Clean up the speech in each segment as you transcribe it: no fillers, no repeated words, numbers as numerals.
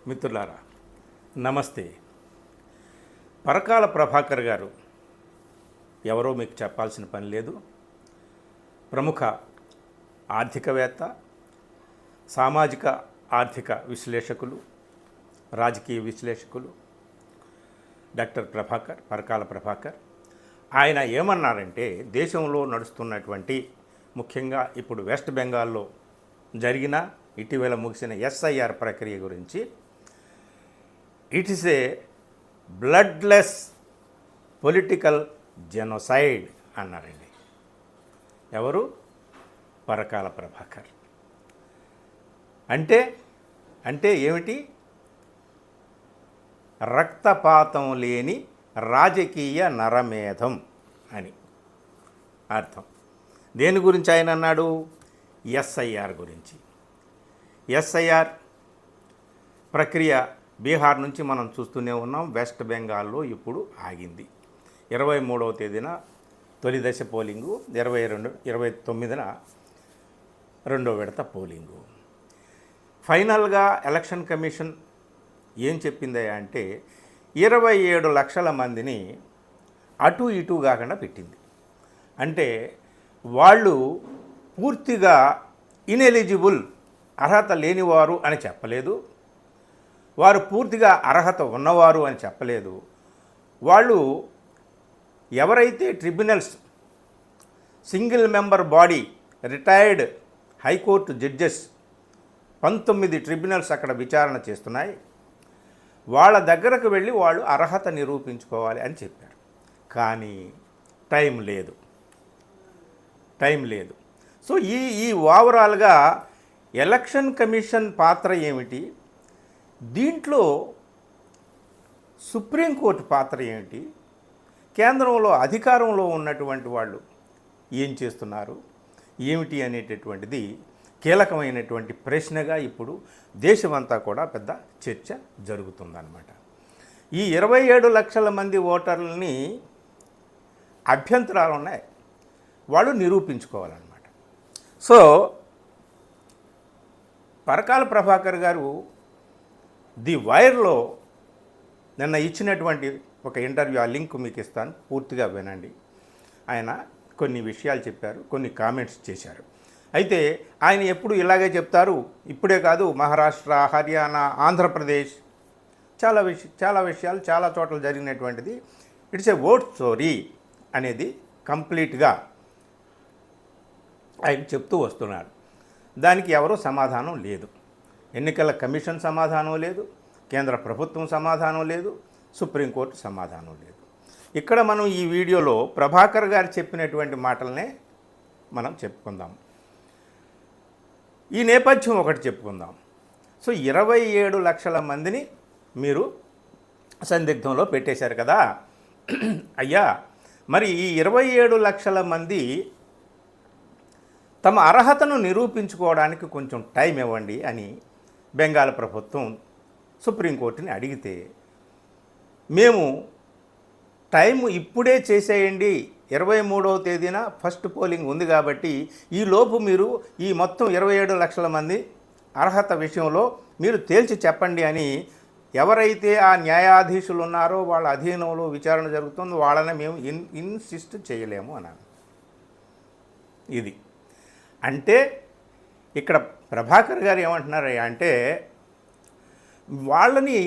మిత్రులారా నమస్తే. పరకాల ప్రభాకర్ గారు ఎవరో మీకు చెప్పాల్సిన పని లేదు. ప్రముఖ ఆర్థికవేత్త, సామాజిక ఆర్థిక విశ్లేషకులు, రాజకీయ విశ్లేషకులు డాక్టర్ పరకాల ప్రభాకర్. ఆయన ఏమన్నారంటే, దేశంలో నడుస్తున్నటువంటి ముఖ్యంగా ఇప్పుడు వెస్ట్ బెంగాల్లో జరిగిన ఇటీవల ముగిసిన ఎస్ఐఆర్ ప్రక్రియ గురించి, it is a bloodless political genocide అన్నారండి. ఎవరు? పరకాల ప్రభాకర్. అంటే ఏమిటి? రక్తపాతం లేని రాజకీయ నరమేధం అని అర్థం. దేని గురించి ఆయన అన్నాడు? ఎస్ఐఆర్ గురించి. ఎస్ఐఆర్ ప్రక్రియ బీహార్ నుంచి మనం చూస్తూనే ఉన్నాం. వెస్ట్ బెంగాల్లో ఇప్పుడు ఆగింది. 23వ తేదీన తొలి దశ పోలింగు, 29న రెండో విడత పోలింగు. ఫైనల్గా ఎలక్షన్ కమిషన్ ఏం చెప్పింది అంటే 27 లక్షల మందిని అటు ఇటు కాకుండా పెట్టింది. అంటే వాళ్ళు పూర్తిగా ఇనెలిజిబుల్, అర్హత లేనివారు అని చెప్పలేదు, వారు పూర్తిగా అర్హత ఉన్నవారు అని చెప్పలేదు. వాళ్ళు ఎవరైతే tribunals, single member body, retired high court judges 19 tribunals అక్కడ విచారణ చేస్తున్నాయి, వాళ్ళ దగ్గరకు వెళ్ళి వాళ్ళు అర్హత నిరూపించుకోవాలి అని చెప్పారు. కానీ టైం లేదు. సో ఈ ఓవరాల్గా ఎలక్షన్ కమిషన్ పాత్ర ఏమిటి, దీంట్లో సుప్రీంకోర్టు పాత్ర ఏమిటి, కేంద్రంలో అధికారంలో ఉన్నటువంటి వాళ్ళు ఏం చేస్తున్నారు ఏమిటి అనేటటువంటిది కీలకమైనటువంటి ప్రశ్నగా ఇప్పుడు దేశమంతా కూడా పెద్ద చర్చ జరుగుతుందన్నమాట. ఈ 27 లక్షల మంది ఓటర్లని అభ్యంతరాలు ఉన్నాయి, వాళ్ళు నిరూపించుకోవాలన్నమాట. సో పరకాల ప్రభాకర్ గారు ది వైర్లో నిన్న ఇచ్చినటువంటి ఒక ఇంటర్వ్యూ, ఆ లింక్ మీకు ఇస్తాను, పూర్తిగా వినండి. ఆయన కొన్ని విషయాలు చెప్పారు, కొన్ని కామెంట్స్ చేశారు. అయితే ఆయన ఎప్పుడు ఇలాగే చెప్తారు. ఇప్పుడే కాదు, మహారాష్ట్ర, హర్యానా, ఆంధ్రప్రదేశ్ చాలా విషయాలు చాలా చోట్ల జరిగినటువంటిది. ఇట్స్ ఏ ఓట్ స్టోరీ అనేది కంప్లీట్గా ఆయన చెప్తూ వస్తున్నారు. దానికి ఎవరూ సమాధానం లేదు. ఎన్నికల కమిషన్ సమాధానం లేదు, కేంద్ర ప్రభుత్వం సమాధానం లేదు, సుప్రీంకోర్టు సమాధానం లేదు. ఇక్కడ మనం ఈ వీడియోలో ప్రభాకర్ గారు చెప్పినటువంటి మాటలనే మనం చెప్పుకుందాం. ఈ నేపథ్యం ఒకటి చెప్పుకుందాం. సో 27 లక్షల మందిని మీరు సందిగ్ధంలో పెట్టేశారు కదా అయ్యా. మరి ఈ 27 లక్షల మంది తమ అర్హతను నిరూపించుకోవడానికి కొంచెం టైం ఇవ్వండి అని బెంగాల్ ప్రభుత్వం సుప్రీంకోర్టుని అడిగితే, మేము టైం ఇప్పుడే చేసేయండి, 23వ తేదీన ఫస్ట్ పోలింగ్ ఉంది కాబట్టి ఈలోపు మీరు ఈ మొత్తం 27 లక్షల మంది అర్హత విషయంలో మీరు తేల్చి చెప్పండి అని ఎవరైతే ఆ న్యాయాధీశులు ఉన్నారో వాళ్ళ అధీనంలో విచారణ జరుగుతుందో వాళ్ళని మేము ఇన్సిస్ట్ చేయలేము అన్నాను. ఇది అంటే ఇక్కడ ప్రభాకర్ గారు ఏమంటున్నారు అంటే, వాళ్ళని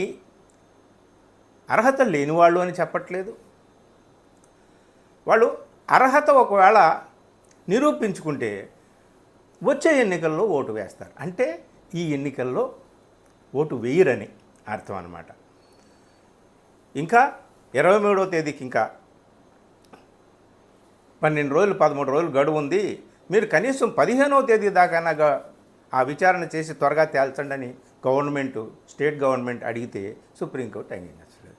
అర్హత లేని వాళ్ళు అని చెప్పట్లేదు, వాళ్ళు అర్హత ఒకవేళ నిరూపించుకుంటే వచ్చే ఎన్నికల్లో ఓటు వేస్తారు. అంటే ఈ ఎన్నికల్లో ఓటు వేయరని అర్థం అన్నమాట. ఇంకా 23వ తేదీకి ఇంకా 12 రోజులు 13 రోజులు గడువు ఉంది, మీరు కనీసం 15వ తేదీ దాకా ఆ విచారణ చేసి త్వరగా తేల్చండి అని స్టేట్ గవర్నమెంట్ అడిగితే సుప్రీంకోర్టు అంగీకరించలేదు.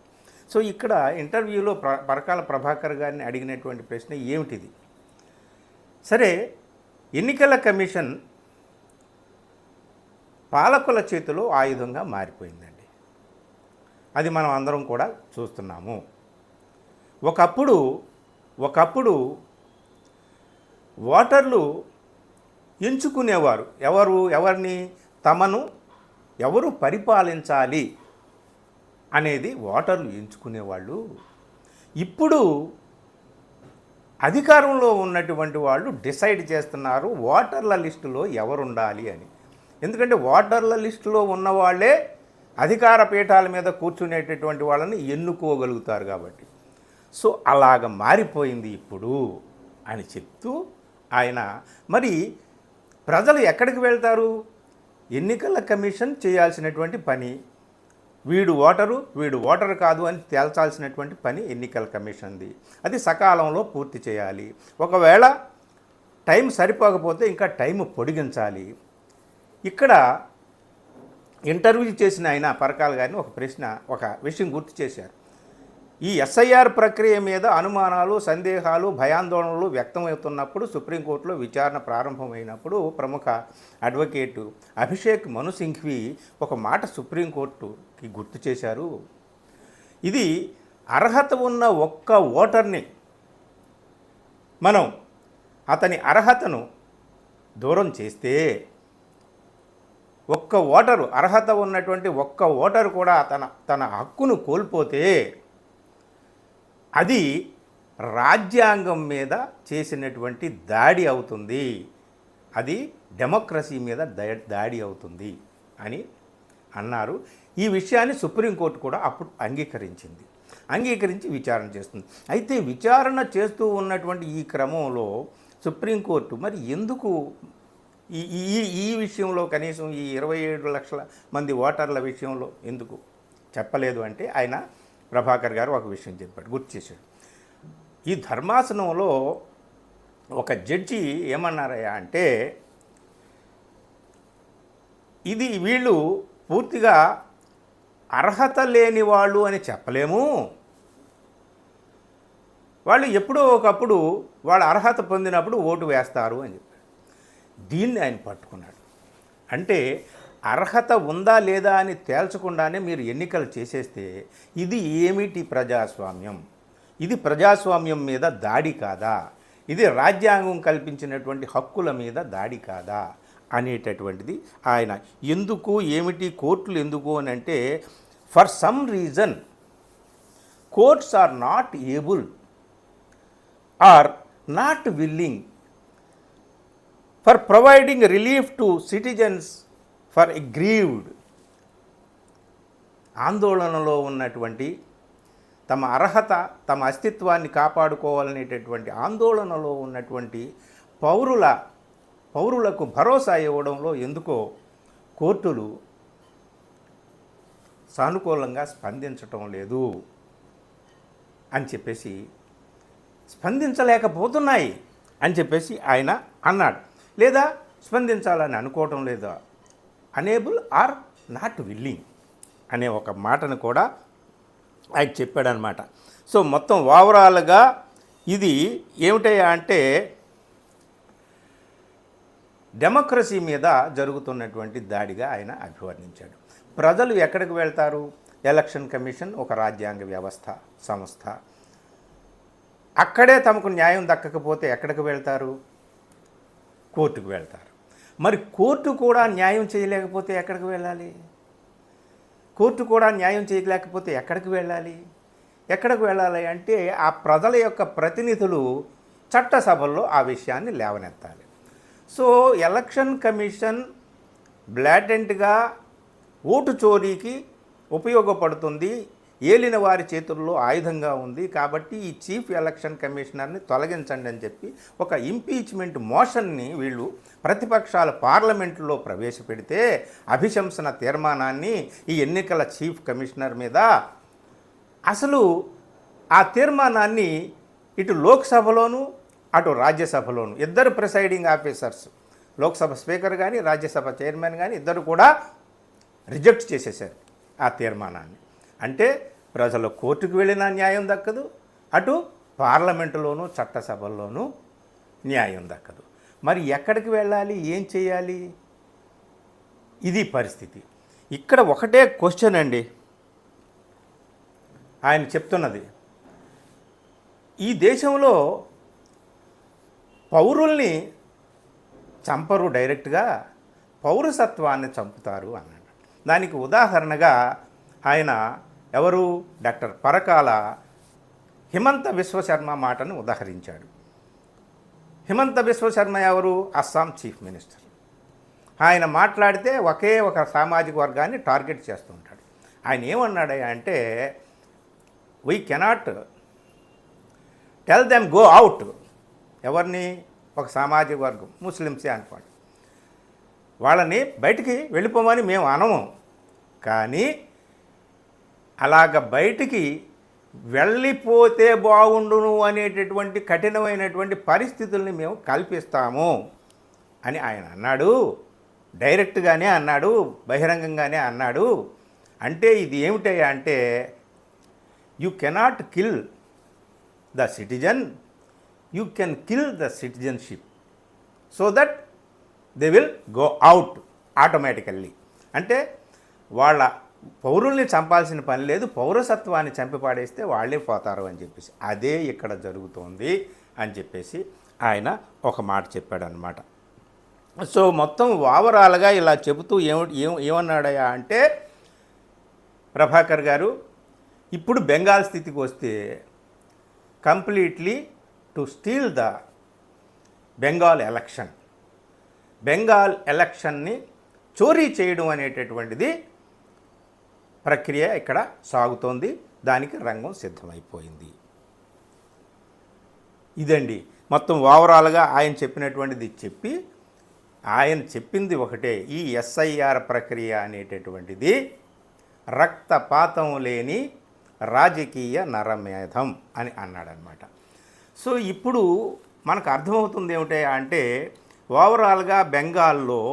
సో ఇక్కడ ఇంటర్వ్యూలో పరకాల ప్రభాకర్ గారిని అడిగినటువంటి ప్రశ్న ఏమిటిది? సరే, ఎన్నికల కమిషన్ పాలకుల చేతిలో ఆయుధంగా మారిపోయిందండి. అది మనం అందరం కూడా చూస్తున్నాము. ఒకప్పుడు ఓటర్లు ఎంచుకునేవారు ఎవరిని? తమను ఎవరు పరిపాలించాలి అనేది ఓటర్లు ఎంచుకునేవాళ్ళు. ఇప్పుడు అధికారంలో ఉన్నటువంటి వాళ్ళు డిసైడ్ చేస్తున్నారు ఓటర్ల లిస్టులో ఎవరుండాలి అని. ఎందుకంటే ఓటర్ల లిస్టులో ఉన్నవాళ్లే అధికార పీఠాల మీద కూర్చునేటటువంటి వాళ్ళని ఎన్నుకోగలుగుతారు కాబట్టి. సో అలాగ మారిపోయింది ఇప్పుడు అని చెప్తూ ఆయన మరి ప్రజలు ఎక్కడికి వెళ్తారు? ఎన్నికల కమిషన్ చేయాల్సినటువంటి పని, వీడు ఓటరు కాదు అని తేల్చాల్సినటువంటి పని ఎన్నికల కమిషన్ది. అది సకాలంలో పూర్తి చేయాలి. ఒకవేళ టైం సరిపోకపోతే ఇంకా టైం పొడిగించాలి. ఇక్కడ ఇంటర్వ్యూ చేసిన ఆయన పరకాల గారిని ఒక విషయం గుర్తు చేశారు. ఈ ఎస్ఐఆర్ ప్రక్రియ మీద అనుమానాలు, సందేహాలు, భయాందోళనలు వ్యక్తమవుతున్నప్పుడు సుప్రీంకోర్టులో విచారణ ప్రారంభమైనప్పుడు ప్రముఖ అడ్వకేటు అభిషేక్ మను సింఘ్వి ఒక మాట సుప్రీంకోర్టుకి గుర్తు చేశారు. ఇది అర్హత ఉన్న ఒక్క ఓటర్ని మనం అతని అర్హతను దూరం చేస్తే, అర్హత ఉన్నటువంటి ఒక్క ఓటరు కూడా తన హక్కును కోల్పోతే అది రాజ్యాంగం మీద చేసినటువంటి దాడి అవుతుంది, అది డెమోక్రసీ మీద దాడి అవుతుంది అని అన్నారు. ఈ విషయాన్ని సుప్రీంకోర్టు కూడా అప్పుడు అంగీకరించి విచారణ చేస్తుంది. అయితే విచారణ చేస్తూ ఉన్నటువంటి ఈ క్రమంలో సుప్రీంకోర్టు మరి ఎందుకు ఈ విషయంలో కనీసం ఈ 27 లక్షల మంది ఓటర్ల విషయంలో ఎందుకు చెప్పలేదు అంటే ఆయన ప్రభాకర్ గారు ఒక విషయం చెప్పాడు, గుర్తు చేశాడు. ఈ ధర్మాసనంలో ఒక జడ్జి ఏమన్నారయ్యా అంటే, ఇది వీళ్ళు పూర్తిగా అర్హత లేని వాళ్ళు అని చెప్పలేము, వాళ్ళు ఎప్పుడో ఒకప్పుడు వాళ్ళ అర్హత పొందినప్పుడు ఓటు వేస్తారు అని చెప్పాడు. దీన్ని ఆయన పట్టుకున్నాడు. అంటే అర్హత ఉందా లేదా అని తేల్చకుండానే మీరు ఎన్నికలు చేసేస్తే ఇది ఏమిటి ప్రజాస్వామ్యం? ఇది ప్రజాస్వామ్యం మీద దాడి కాదా? ఇది రాజ్యాంగం కల్పించినటువంటి హక్కుల మీద దాడి కాదా అనేటటువంటిది ఆయన ఎందుకు ఏమిటి కోర్టులు ఎందుకు అని అంటే, for some reason courts are not able or not willing for providing relief to citizens for aggrieved. ఆందోళనలో ఉన్నటువంటి తమ అర్హత, తమ అస్తిత్వాన్ని కాపాడుకోవాలనేటటువంటి ఆందోళనలో ఉన్నటువంటి పౌరులకు భరోసా ఇవ్వడంలో ఎందుకో కోర్టులు సానుకూలంగా స్పందించటం లేదు అని చెప్పేసి, స్పందించలేకపోతున్నాయి అని చెప్పేసి ఆయన అన్నాడు. లేదా స్పందించాలని అనుకోవటం లేదా, అనేబుల్ ఆర్ నాట్ విల్లింగ్ అనే ఒక మాటను కూడా ఆయన చెప్పాడనమాట. సో మొత్తం ఓవరాల్గా ఇది ఏమిటయ్యా అంటే డెమోక్రసీ మీద జరుగుతున్నటువంటి దాడిగా ఆయన అభివర్ణించాడు. ప్రజలు ఎక్కడికి వెళ్తారు? ఎలక్షన్ కమిషన్ ఒక రాజ్యాంగ సంస్థ. అక్కడే తమకు న్యాయం దక్కకపోతే ఎక్కడికి వెళ్తారు? కోర్టుకు వెళ్తారు. మరి కోర్టు కూడా న్యాయం చేయలేకపోతే ఎక్కడికి వెళ్ళాలి? ఎక్కడికి వెళ్ళాలి అంటే ఆ ప్రజల యొక్క ప్రతినిధులు చట్టసభల్లో ఆ విషయాన్ని లేవనెత్తాలి. సో ఎలక్షన్ కమిషన్ బ్లాటెంట్గా ఓటు చోరీకి ఉపయోగపడుతుంది, ఏలిన వారి చేతుల్లో ఆయుధంగా ఉంది, కాబట్టి ఈ చీఫ్ ఎలక్షన్ కమిషనర్ని తొలగించండి అని చెప్పి ఒక ఇంపీచ్మెంట్ మోషన్ని వీళ్ళు ప్రతిపక్షాల పార్లమెంటులో ప్రవేశపెడితే, అభిశంసన తీర్మానాన్ని ఈ ఎన్నికల చీఫ్ కమిషనర్ మీద, అసలు ఆ తీర్మానాన్ని ఇటు లోక్సభలోను అటు రాజ్యసభలోను ఇద్దరు ప్రిసైడింగ్ ఆఫీసర్స్, లోక్సభ స్పీకర్ కానీ రాజ్యసభ చైర్మన్ కానీ ఇద్దరు కూడా రిజెక్ట్ చేసేశారు ఆ తీర్మానాన్ని. అంటే ప్రజలు కోర్టుకు వెళ్ళినా న్యాయం దక్కదు, అటు పార్లమెంటులోనూ చట్టసభల్లోనూ న్యాయం దక్కదు. మరి ఎక్కడికి వెళ్ళాలి? ఏం చేయాలి? ఇది పరిస్థితి. ఇక్కడ ఒకటే క్వశ్చన్ అండి ఆయన చెప్తున్నది, ఈ దేశంలో పౌరుల్ని చంపరు డైరెక్ట్గా, పౌరసత్వాన్ని చంపుతారు అన్నాడు. దానికి ఉదాహరణగా ఆయన ఎవరు డాక్టర్ పరకాల హిమంత విశ్వశర్మ మాటను ఉదాహరించాడు. హిమంత విశ్వశర్మ ఎవరు? Assam chief minister. ఆయన మాట్లాడితే ఒకే ఒక సామాజిక వర్గాన్ని టార్గెట్ చేస్తుంటాడు. ఆయన ఏమన్నాడు అంటే, we cannot tell them go out. ఎవరిని? ఒక సామాజిక వర్గం, ముస్లిమ్సే అనుకోండి, వాళ్ళని బయటికి వెళ్ళిపోమని మేము అనము, కానీ అలాగ బయటికి వెళ్ళిపోతే బాగుండును అనేటటువంటి కఠినమైనటువంటి పరిస్థితుల్ని మేము కల్పిస్తాము అని ఆయన అన్నాడు. డైరెక్ట్గానే అన్నాడు, బహిరంగంగానే అన్నాడు. అంటే ఇది ఏమిటయ్యా అంటే, you cannot kill the citizen, you can kill the citizenship so that they will go out automatically. అంటే వాళ్ళ పౌరుల్ని చంపాల్సిన పని లేదు, పౌరసత్వాన్ని చంపిపాడేస్తే వాళ్ళే పోతారు అని చెప్పేసి అదే ఇక్కడ జరుగుతోంది అని చెప్పేసి ఆయన ఒక మాట చెప్పాడనమాట. సో మొత్తం ఓవరాల్గా ఇలా చెబుతూ ఏమన్నాడయా అంటే, ప్రభాకర్ గారు ఇప్పుడు బెంగాల్ స్థితికి వస్తే completely to steal the Bengal election, Bengal ఎలక్షన్ని చోరీ చేయడం అనేటటువంటిది ప్రక్రియ ఇక్కడ సాగుతోంది. దానికి రంగం సిద్ధమైపోయింది. ఇదండి మొత్తం ఓవరాల్గా ఆయన చెప్పినటువంటిది చెప్పి, ఆయన చెప్పింది ఒకటే, ఈ ఎస్ఐఆర్ ప్రక్రియ అనేటటువంటిది రక్తపాతం లేని రాజకీయ నరమేధం అని అన్నాడనమాట. సో ఇప్పుడు మనకు అర్థమవుతుంది ఏమిటి అంటే, ఓవరాల్గా బెంగాల్లో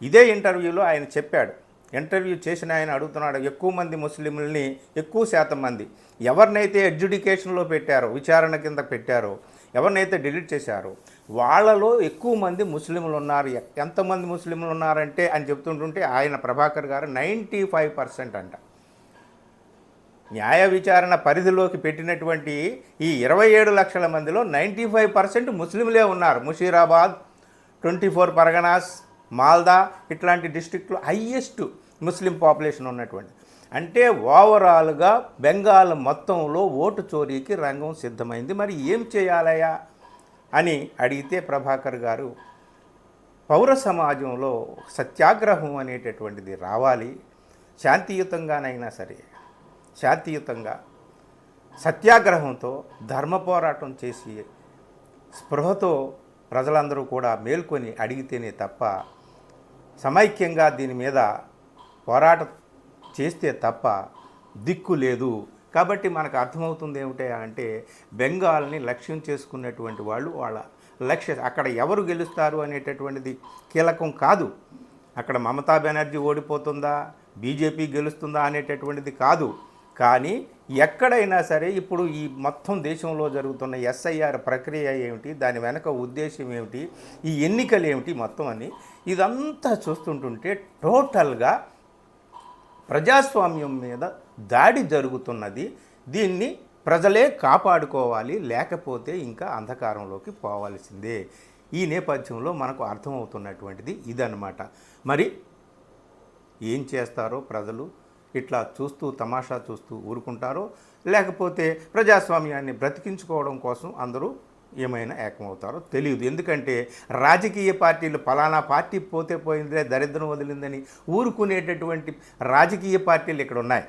ఇదే ఇంటర్వ్యూలో ఆయన చెప్పాడు. ఇంటర్వ్యూ చేసిన ఆయన అడుగుతున్నాడు, ఎక్కువ మంది ముస్లింలని, ఎక్కువ శాతం మంది ఎవరినైతే ఎడ్యుకేషన్లో పెట్టారో, విచారణ కింద పెట్టారో, ఎవరినైతే డిలీట్ చేశారో వాళ్ళలో ఎక్కువ మంది ముస్లింలు ఉన్నారు. ఎంతమంది ముస్లింలు ఉన్నారంటే అని చెప్తుంటుంటే ఆయన ప్రభాకర్ గారు 95% అంట. న్యాయ విచారణ పరిధిలోకి పెట్టినటువంటి ఈ 27 లక్షల మందిలో 95% ముస్లింలే ఉన్నారు. ముషీరాబాద్, 24 పరగనాస్, మాల్దా ఇట్లాంటి డిస్ట్రిక్ట్లో హయ్యెస్ట్ ముస్లిం పాపులేషన్ ఉన్నటువంటి. అంటే ఓవరాల్గా బెంగాల్ మొత్తంలో ఓటు చోరీకి రంగం సిద్ధమైంది. మరి ఏం చేయాలయా అని అడిగితే ప్రభాకర్ గారు, పౌర సమాజంలో సత్యాగ్రహం అనేటటువంటిది రావాలి, శాంతియుతంగానైనా సరే, శాంతియుతంగా సత్యాగ్రహంతో ధర్మ పోరాటం చేసి స్పృహతో ప్రజలందరూ కూడా మేల్కొని అడిగితేనే తప్ప, సమైక్యంగా దీని మీద పోరాటం చేస్తే తప్ప దిక్కు లేదు. కాబట్టి మనకు అర్థమవుతుంది ఏమిటి అంటే, బెంగాల్ని లక్ష్యం చేసుకున్నటువంటి వాళ్ళు వాళ్ళ లక్ష్య, అక్కడ ఎవరు గెలుస్తారు అనేటటువంటిది కీలకం కాదు. అక్కడ మమతా బెనర్జీ ఓడిపోతుందా, బీజేపీ గెలుస్తుందా అనేటటువంటిది కాదు. కానీ ఎక్కడైనా సరే ఇప్పుడు ఈ మొత్తం దేశంలో జరుగుతున్న ఎస్ఐఆర్ ప్రక్రియ ఏమిటి, దాని వెనక ఉద్దేశం ఏమిటి, ఈ ఎన్నికలు ఏమిటి మొత్తం అని ఇదంతా చూస్తుంటుంటే టోటల్గా ప్రజాస్వామ్యం మీద దాడి జరుగుతున్నది. దీన్ని ప్రజలే కాపాడుకోవాలి, లేకపోతే ఇంకా అంధకారంలోకి పోవాల్సిందే. ఈ నేపథ్యంలో మనకు అర్థమవుతున్నటువంటిది ఇదన్నమాట. మరి ఏం చేస్తారో ప్రజలు, ఇట్లా చూస్తూ తమాషా చూస్తూ ఊరుకుంటారో, లేకపోతే ప్రజాస్వామ్యాన్ని బ్రతికించుకోవడం కోసం అందరూ ఏమైనా ఏకమవుతారో తెలియదు. ఎందుకంటే రాజకీయ పార్టీలు ఫలానా పార్టీ పోతే పోయిందే, దరిద్రం వదిలిందని ఊరుకునేటటువంటి రాజకీయ పార్టీలు ఇక్కడ ఉన్నాయి.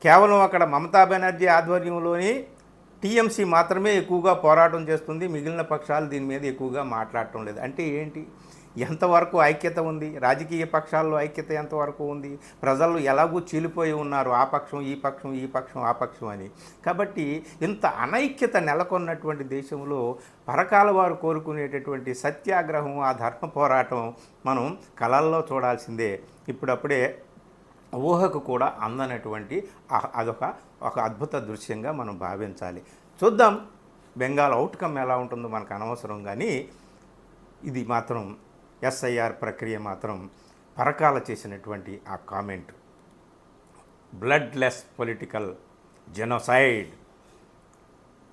కేవలం అక్కడ మమతా బెనర్జీ ఆధ్వర్యంలోని టీఎంసీ మాత్రమే ఎక్కువగా పోరాటం చేస్తుంది, మిగిలిన పక్షాలు దీని మీద ఎక్కువగా మాట్లాడటం లేదు. అంటే ఏంటి, ఎంతవరకు ఐక్యత ఉంది, రాజకీయ పక్షాల్లో ఐక్యత ఎంతవరకు ఉంది, ప్రజలు ఎలాగూ చీలిపోయి ఉన్నారు, ఆ పక్షం ఈ పక్షం, ఈ పక్షం ఆ పక్షం అని. కాబట్టి ఇంత అనైక్యత నెలకొన్నటువంటి దేశంలో పరకాల వారు కోరుకునేటటువంటి సత్యాగ్రహం, ఆ ధర్మ పోరాటం మనం కళల్లో చూడాల్సిందే. ఇప్పుడప్పుడే ఊహకు కూడా అందనటువంటి అదొక అద్భుత దృశ్యంగా మనం భావించాలి. చూద్దాం బెంగాల్ అవుట్కమ్ ఎలా ఉంటుందో మనకు అనవసరం. కానీ ఇది మాత్రం ఎస్ఐఆర్ ప్రక్రియ మాత్రం పరకాల చేసినటువంటి ఆ కామెంట్, బ్లడ్లెస్ పొలిటికల్ జెనోసైడ్,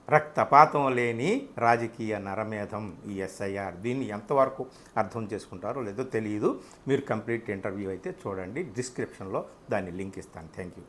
రక్తపాతం లేని రాజకీయ నరమేధం ఈ ఎస్ఐఆర్. దీన్ని ఎంతవరకు అర్థం చేసుకుంటారో లేదో తెలియదు. మీరు కంప్లీట్ ఇంటర్వ్యూ అయితే చూడండి, డిస్క్రిప్షన్లో దాన్ని లింక్ ఇస్తాను. Thank you.